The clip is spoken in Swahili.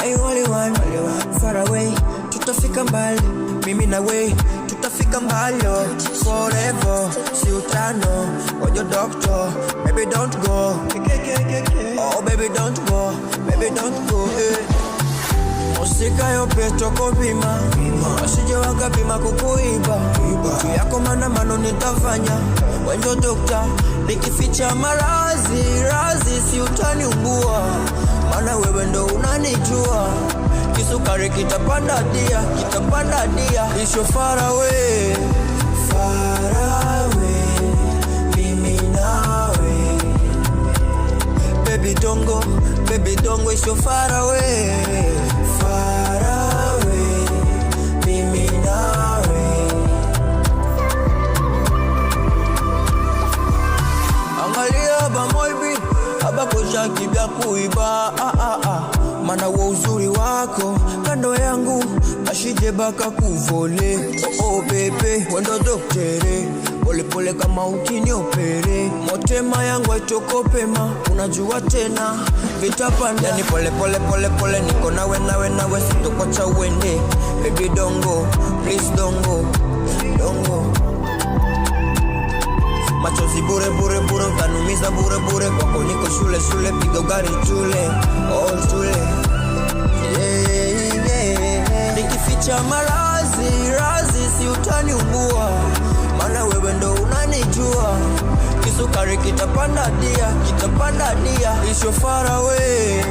my only one, far away. Tutafika mbali, mimi na we. Tutafika mbali, forever. Si utano, on your doctor. Baby don't go. Oh baby don't go, baby don't go. Musika yope toko bima, wasije wakapima kukuiba. Yako maandamano nitafanya, when your doctor. Nikificha razi si utaniumbua. Mana wewe ndo unanijua. Kisukari kitapanda dia. Isho far away, mimi nawe. Baby don't go, isho far away, mimi nawe. Angalia ba moibi, aba kosha kibya kuiba. Mana wa uzuri wako kando yangu, ashije baka kuvole. Oh baby, wendo doktere, pole pole kama ukiniopere. Motema yangu haitoko pema, unajua tena vitapanda. Yani pole niko nawe sitokuacha uende. Baby don't go, please don't go. Machozi bure utanumiza bure. Kwako niko shule piga gari chule. Oh chule, yeah. Nikificha razi si utaniumbua. Mana wewe ndo unanijua. Kisukari kitapanda dia. Isho far away,